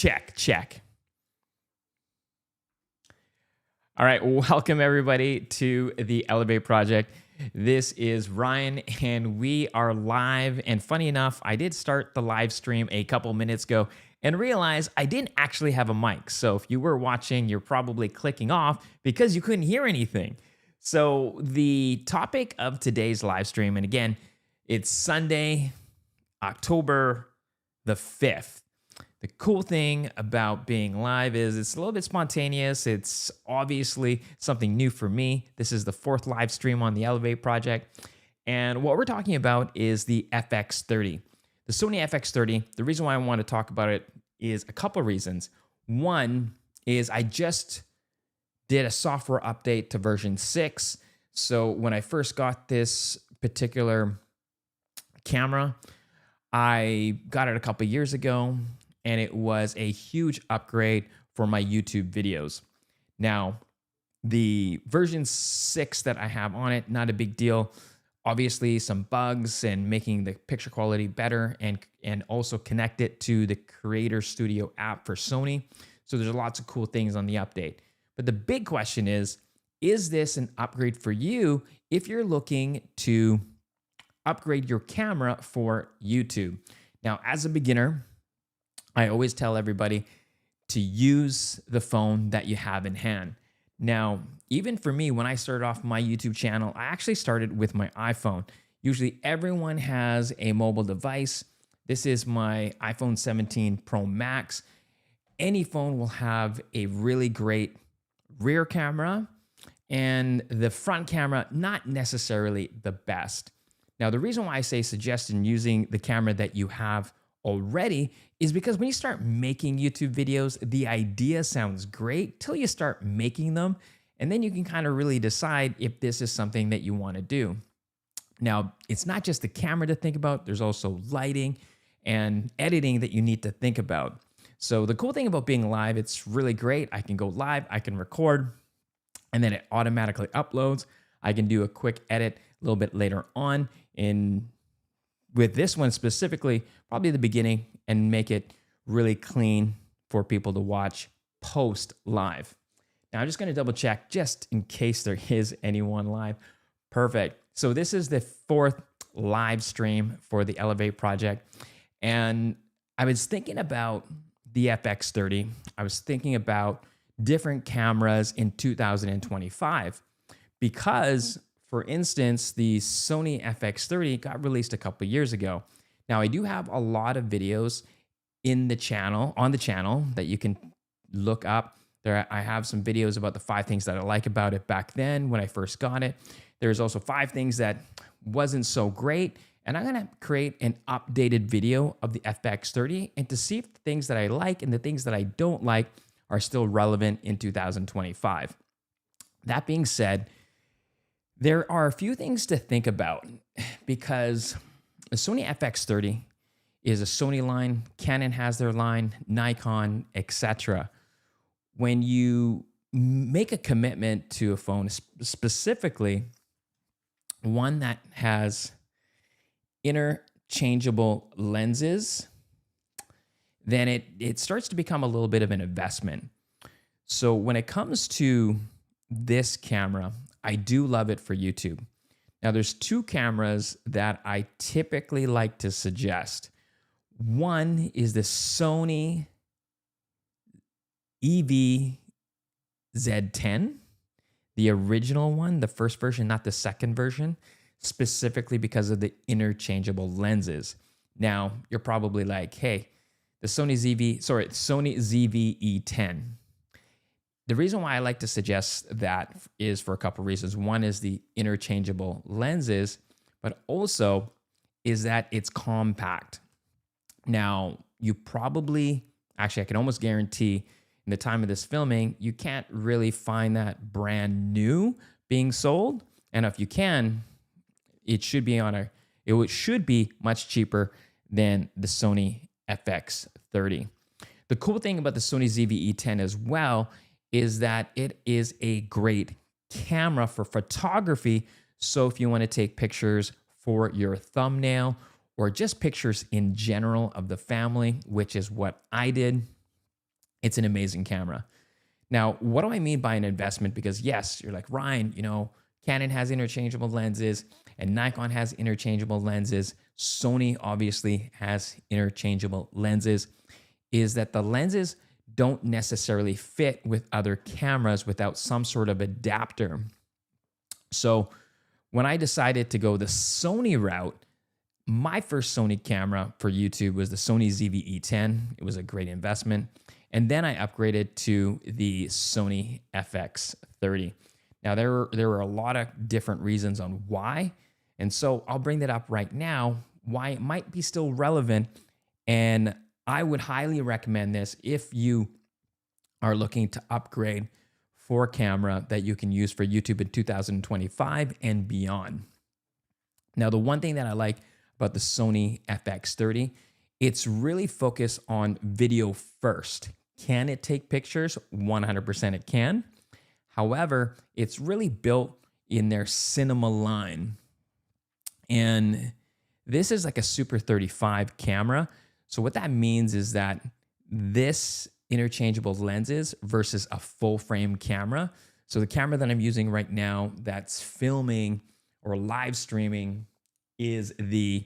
Check, check. All right, welcome everybody to the Elev8 project. This is Ryan and we are live. And funny enough, I did start the live stream a couple minutes ago and realized I didn't actually have a mic. So if you were watching, you're probably clicking off because you couldn't hear anything. So the topic of today's live stream, and again, it's Sunday, October the 5th. The cool thing about being live is it's a little bit spontaneous. It's obviously something new for me. This is the 4th live stream on the Elev8 project. And what we're talking about is the FX30. The Sony FX30, the reason why I want to talk about it is a couple of reasons. One is I just did a software update to version 6. So when I first got this particular camera, I got it a couple of years ago, and it was a huge upgrade for my YouTube videos. Now, the version 6 that I have on it, not a big deal. Obviously, some bugs and making the picture quality better and also connect it to the Creator Studio app for Sony. So there's lots of cool things on the update. But the big question is this an upgrade for you if you're looking to upgrade your camera for YouTube? Now, as a beginner, I always tell everybody to use the phone that you have in hand. Now, even for me, when I started off my YouTube channel, I actually started with my iPhone. Usually everyone has a mobile device. This is my iPhone 17 Pro Max. Any phone will have a really great rear camera, and the front camera, not necessarily the best. Now, the reason why I say suggest in using the camera that you have already is because when you start making YouTube videos, the idea sounds great till you start making them, and then you can kind of really decide if this is something that you want to do. Now, it's not just the camera to think about, there's also lighting and editing that you need to think about. So the cool thing about being live, it's really great. I can go live, I can record, and then it automatically uploads. I can do a quick edit a little bit later on with this one specifically, probably the beginning, and make it really clean for people to watch post live. Now I'm just gonna double check just in case there is anyone live. Perfect. So this is the 4th live stream for the Elev8 project. And I was thinking about the FX30. I was thinking about different cameras in 2025 because, for instance, the Sony FX30 got released a couple years ago. Now, I do have a lot of videos on the channel that you can look up. I have some videos about the 5 things that I like about it back then when I first got it. There's also 5 things that wasn't so great. And I'm gonna create an updated video of the FX30 and to see if the things that I like and the things that I don't like are still relevant in 2025. That being said, there are a few things to think about because the Sony FX30 is a Sony line, Canon has their line, Nikon, etc. When you make a commitment to a phone, specifically one that has interchangeable lenses, then it starts to become a little bit of an investment. So when it comes to this camera, I do love it for YouTube. Now there's 2 cameras that I typically like to suggest. One is the Sony ZV-E10, the original one, the first version, not the second version, specifically because of the interchangeable lenses. Now you're probably like, hey, the Sony ZV-E10. The reason why I like to suggest that is for a couple reasons. One is the interchangeable lenses, but also is that it's compact. Now, you probably, actually I can almost guarantee in the time of this filming, you can't really find that brand new being sold. And if you can, it should be much cheaper than the Sony FX30. The cool thing about the Sony ZV-E10 as well is that it is a great camera for photography. So if you want to take pictures for your thumbnail or just pictures in general of the family, which is what I did, It's an amazing camera. Now, what do I mean by an investment? Because yes, you're like, Ryan, you know, Canon has interchangeable lenses and Nikon has interchangeable lenses. Sony obviously has interchangeable lenses. Is that the lenses don't necessarily fit with other cameras without some sort of adapter. So when I decided to go the Sony route, my first Sony camera for YouTube was the Sony ZV-E10. It was a great investment. And then I upgraded to the Sony FX30. Now, there were a lot of different reasons on why. And so I'll bring that up right now, why it might be still relevant. And I would highly recommend this if you are looking to upgrade for a camera that you can use for YouTube in 2025 and beyond. Now, the one thing that I like about the Sony FX30, it's really focused on video first. Can it take pictures? 100% it can. However, it's really built in their cinema line. And this is like a Super 35 camera. So what that means is that this interchangeable lenses versus a full frame camera. So the camera that I'm using right now that's filming or live streaming is the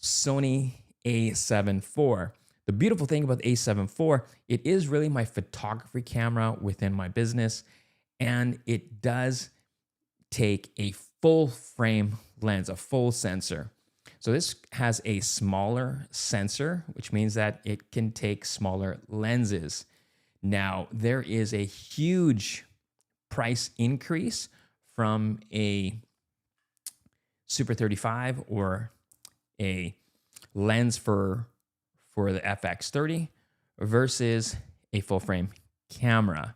Sony A7 IV. The beautiful thing about the A7 IV, it is really my photography camera within my business, and it does take a full frame lens, a full sensor. So this has a smaller sensor, which means that it can take smaller lenses. Now, there is a huge price increase from a Super 35 or a lens for the FX30 versus a full frame camera.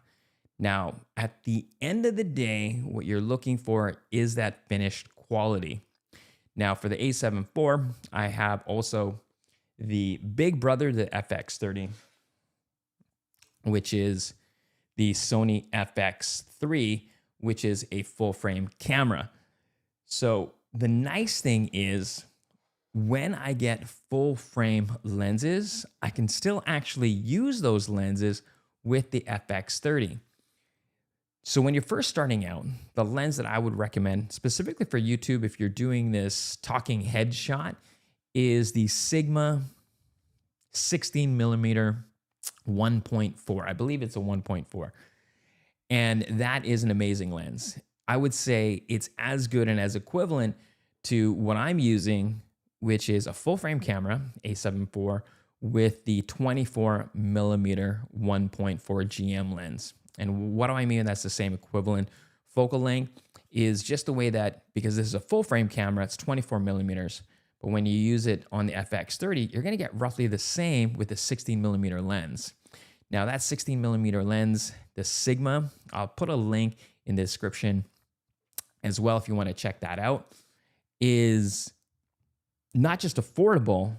Now, at the end of the day, what you're looking for is that finished quality. Now, for the A7 IV, I have also the big brother, the FX30, which is the Sony FX3, which is a full frame camera. So the nice thing is when I get full frame lenses, I can still actually use those lenses with the FX30. So when you're first starting out, the lens that I would recommend, specifically for YouTube, if you're doing this talking head shot, is the Sigma 16mm 1.4. I believe it's a 1.4. And that is an amazing lens. I would say it's as good and as equivalent to what I'm using, which is a full frame camera, A7 IV, with the 24mm 1.4 GM lens. And what do I mean that's the same equivalent? Focal length is just the way that, because this is a full frame camera, it's 24 millimeters. But when you use it on the FX30, you're gonna get roughly the same with the 16mm lens. Now that 16mm lens, the Sigma, I'll put a link in the description as well if you wanna check that out, is not just affordable,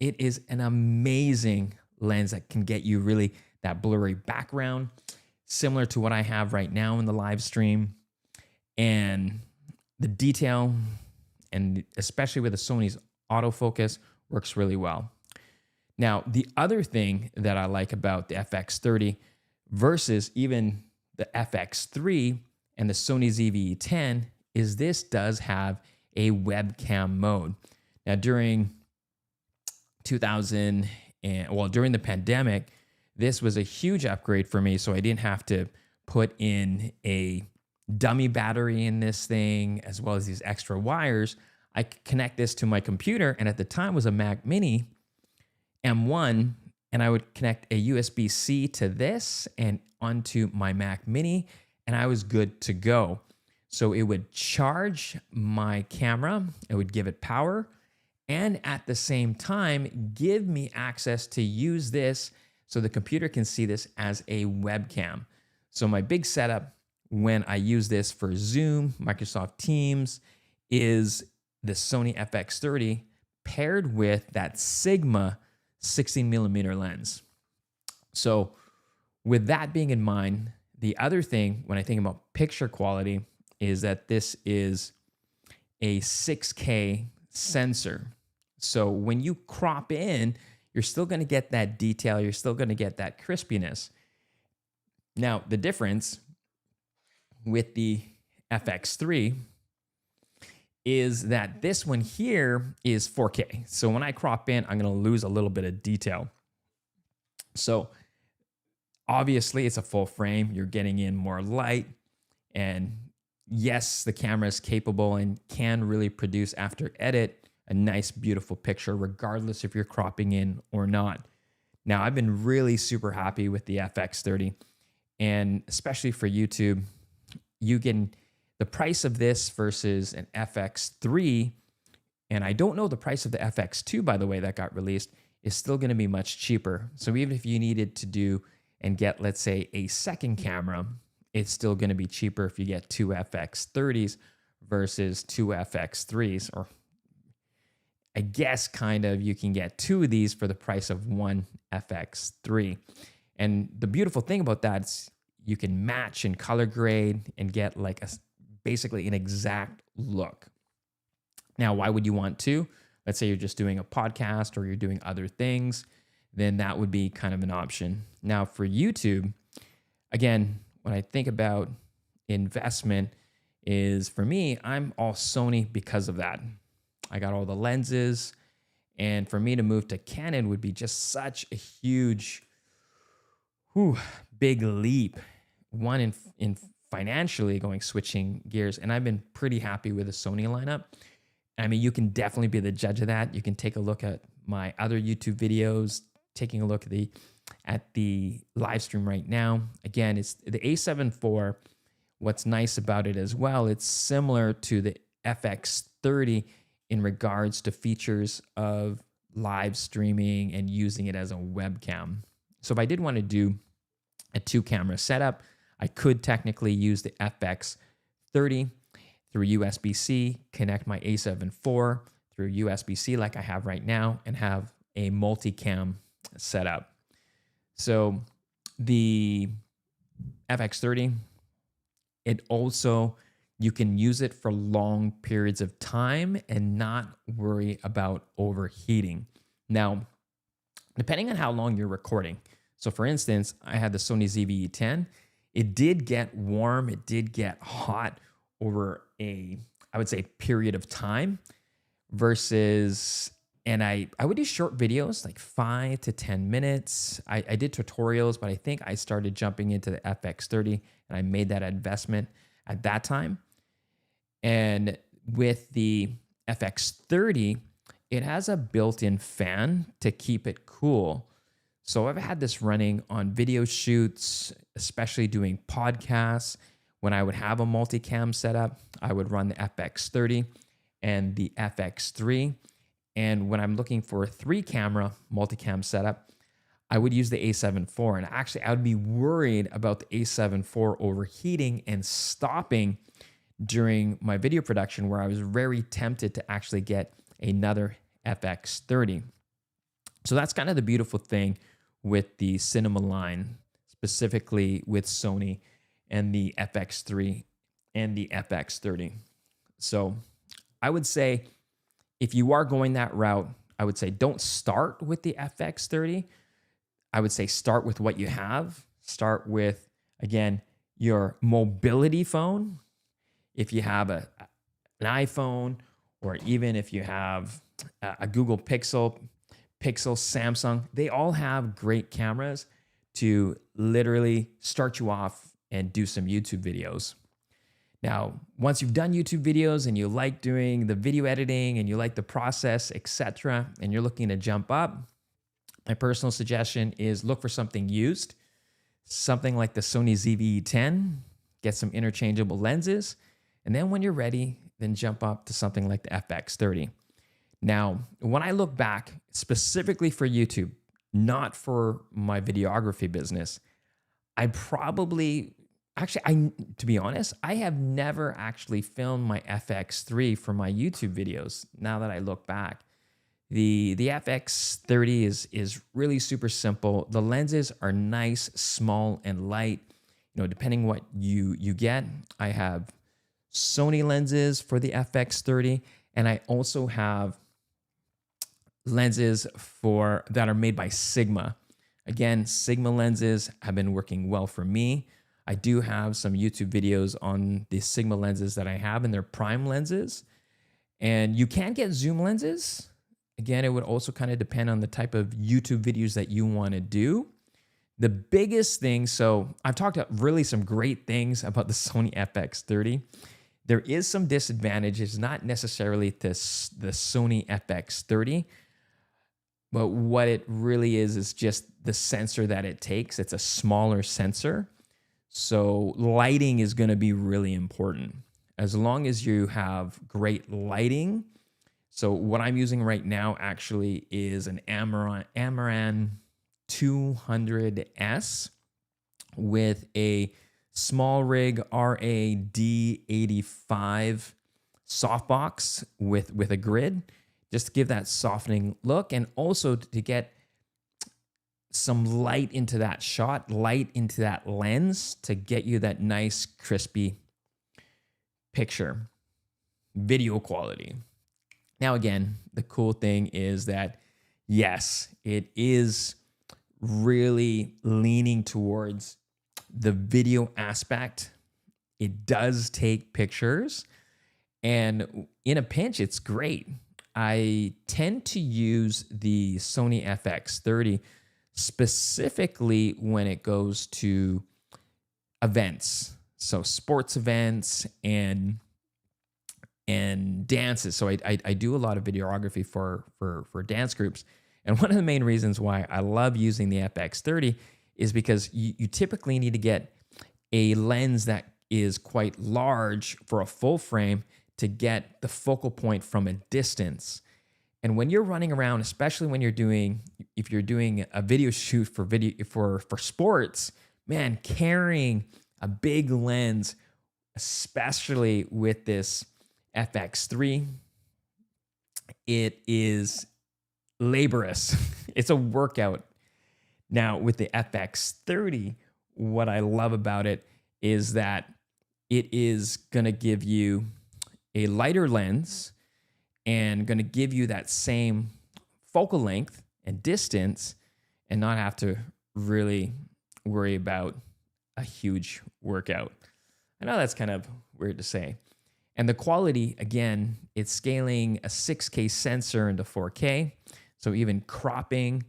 it is an amazing lens that can get you really that blurry background, similar to what I have right now in the live stream. And the detail, and especially with the Sony's autofocus, works really well. Now, the other thing that I like about the FX30 versus even the FX3 and the Sony ZV-E10 is this does have a webcam mode. Now, during during the pandemic, this was a huge upgrade for me, so I didn't have to put in a dummy battery in this thing, as well as these extra wires. I could connect this to my computer, and at the time was a Mac Mini M1, and I would connect a USB-C to this and onto my Mac Mini, and I was good to go. So it would charge my camera, it would give it power, and at the same time, give me access to use this so the computer can see this as a webcam. So my big setup when I use this for Zoom, Microsoft Teams, is the Sony FX30 paired with that Sigma 16mm lens. So with that being in mind, the other thing when I think about picture quality is that this is a 6K sensor. So when you crop in, you're still going to get that detail. You're still going to get that crispiness. Now, the difference with the FX3 is that this one here is 4K. So when I crop in, I'm going to lose a little bit of detail. So obviously it's a full frame. You're getting in more light, and yes, the camera is capable and can really produce, after edit, a nice, beautiful picture, regardless if you're cropping in or not. Now, I've been really super happy with the FX30, and especially for YouTube, you can, the price of this versus an FX3, and I don't know the price of the FX2, by the way, that got released, is still going to be much cheaper. So even if you needed to do and get, let's say, a second camera, it's still going to be cheaper if you get two FX30s versus two FX3s. Or I guess kind of you can get two of these for the price of one FX3. And the beautiful thing about that is you can match and color grade and get like basically an exact look. Now, why would you want two? Let's say you're just doing a podcast or you're doing other things, then that would be kind of an option. Now for YouTube, again, when I think about investment, is for me, I'm all Sony because of that. I got all the lenses, and for me to move to Canon would be just such a huge, big leap. One in financially switching gears, and I've been pretty happy with the Sony lineup. I mean, you can definitely be the judge of that. You can take a look at my other YouTube videos, taking a look at the live stream right now. Again, it's the A7 IV. What's nice about it as well, it's similar to the FX30 in regards to features of live streaming and using it as a webcam. So if I did want to do a 2-camera setup, I could technically use the FX30 through USB-C, connect my A7 IV through USB-C like I have right now, and have a multicam setup. So the FX30, it also, you can use it for long periods of time and not worry about overheating. Now, depending on how long you're recording. So for instance, I had the Sony ZV-E10. It did get warm, it did get hot over I would say, period of time versus, and I would do short videos, like 5 to 10 minutes. I did tutorials, but I think I started jumping into the FX30 and I made that investment at that time. And with the FX30, it has a built-in fan to keep it cool. So I've had this running on video shoots, especially doing podcasts. When I would have a multicam setup, I would run the FX30 and the FX3. And when I'm looking for a 3-camera multicam setup, I would use the A7 IV. And actually, I would be worried about the A7 IV overheating and stopping during my video production, where I was very tempted to actually get another FX30. So that's kind of the beautiful thing with the cinema line, specifically with Sony and the FX3 and the FX30. So I would say if you are going that route, I would say don't start with the FX30. I would say start with what you have. Start with, again, your mobility phone. If you have an iPhone, or even if you have a Google Pixel, Samsung, they all have great cameras to literally start you off and do some YouTube videos. Now, once you've done YouTube videos and you like doing the video editing and you like the process, etc., and you're looking to jump up, my personal suggestion is look for something used, something like the Sony ZV-E10, get some interchangeable lenses, and then when you're ready, then jump up to something like the FX30. Now, when I look back specifically for YouTube, not for my videography business, I probably, to be honest, I have never actually filmed my FX3 for my YouTube videos. Now that I look back, the FX30 is really super simple. The lenses are nice, small, and light. You know, depending what you get. I have Sony lenses for the FX30, and I also have lenses that are made by Sigma. Again, Sigma lenses have been working well for me. I do have some YouTube videos on the Sigma lenses that I have, and they're prime lenses. And you can get zoom lenses. Again, it would also kind of depend on the type of YouTube videos that you want to do. The biggest thing, so I've talked about really some great things about the Sony FX30. There is some disadvantages, not necessarily the Sony FX30, but what it really is just the sensor that it takes. It's a smaller sensor. So lighting is going to be really important. As long as you have great lighting. So what I'm using right now actually is an Amaran 200S with a small rig RAD85 softbox with a grid, just to give that softening look, and also to get some light into that shot, light into that lens to get you that nice crispy picture, video quality. Now, again, the cool thing is that, yes, it is really leaning towards the video aspect. It does take pictures, and in a pinch, it's great. I tend to use the Sony FX30 specifically when it goes to events. So sports events and dances. So I do a lot of videography for dance groups. And one of the main reasons why I love using the FX30 is because you typically need to get a lens that is quite large for a full frame to get the focal point from a distance. And when you're running around, especially when if you're doing a video shoot for sports, man, carrying a big lens, especially with this FX3, it is laborious. It's a workout. Now, with the FX30, what I love about it is that it is going to give you a lighter lens and going to give you that same focal length and distance and not have to really worry about a huge workout. I know that's kind of weird to say. And the quality, again, it's scaling a 6K sensor into 4K. So even cropping.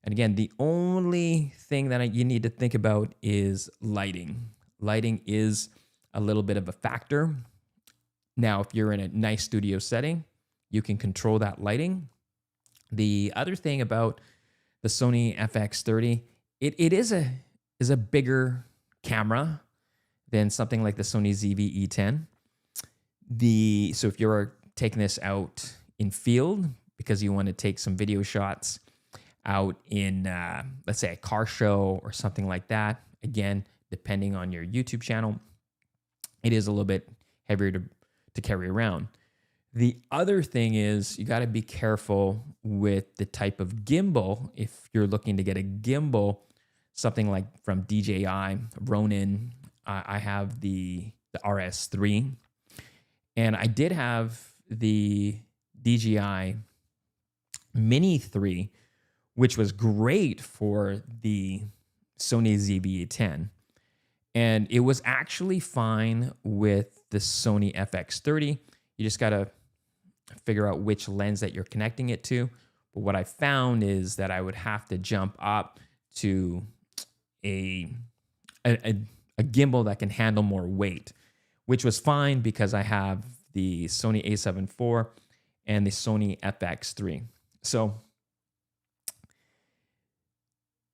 And again, the only thing that you need to think about is lighting. Lighting is a little bit of a factor. Now, if you're in a nice studio setting, you can control that lighting. The other thing about the Sony FX30, it is a bigger camera than something like the Sony ZV-E10. So if you're taking this out in field because you want to take some video shots out in, let's say, a car show or something like that, again, depending on your YouTube channel, it is a little bit heavier to carry around. The other thing is you got to be careful with the type of gimbal. If you're looking to get a gimbal, something like from DJI, Ronin, I have the RS3, and I did have the DJI Mini 3, which was great for the Sony ZV-E10. And it was actually fine with the Sony FX30. You just got to figure out which lens that you're connecting it to. But what I found is that I would have to jump up to a gimbal that can handle more weight, which was fine because I have the Sony a7 IV and the Sony FX3. So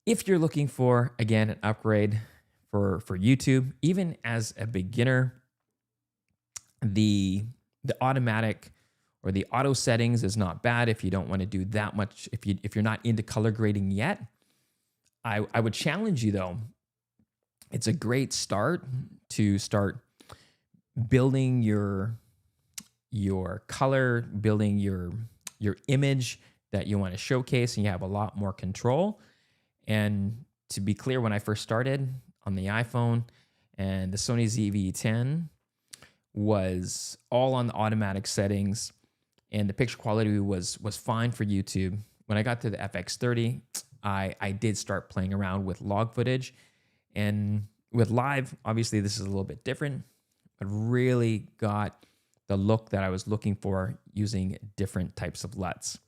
if you're looking for, again, an upgrade for YouTube, even as a beginner, the automatic or the auto settings is not bad if you don't want to do that much, if you're not into color grading yet. I would challenge you though. It's a great start to start building your color, building your image that you want to showcase, and you have a lot more control. And to be clear, when I first started on the iPhone, and the Sony ZV-E10 was all on the automatic settings, and the picture quality was fine for YouTube. when I got to the FX30, I did start playing around with log footage. And with live, obviously this is a little bit different, but really got the look that I was looking for using different types of LUTs.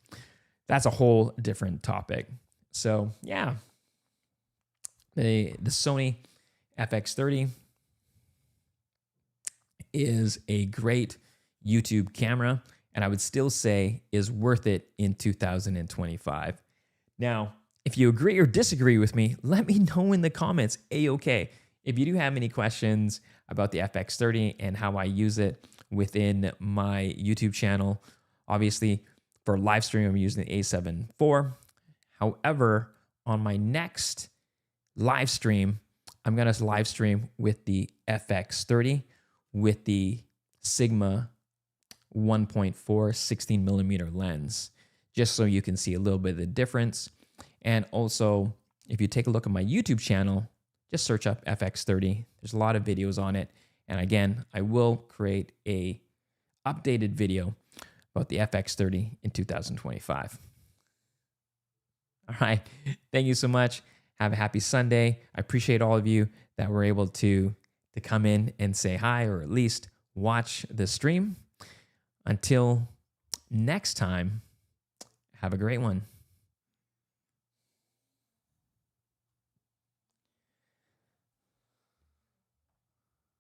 That's a whole different topic. So yeah, the Sony FX30 is a great YouTube camera, and I would still say is worth it in 2025. Now, if you agree or disagree with me, let me know in the comments, A-okay. If you do have any questions about the FX30 and how I use it within my YouTube channel, obviously for live stream, I'm using the A7 IV. However, on my next live stream, I'm gonna live stream with the FX30 with the Sigma 1.4 16mm lens, just so you can see a little bit of the difference. And also, if you take a look at my YouTube channel, just search up FX30. There's a lot of videos on it. And again, I will create a updated video about the FX30 in 2025. All right, thank you so much. Have a happy Sunday. I appreciate all of you that were able to come in and say hi, or at least watch the stream. Until next time, have a great one.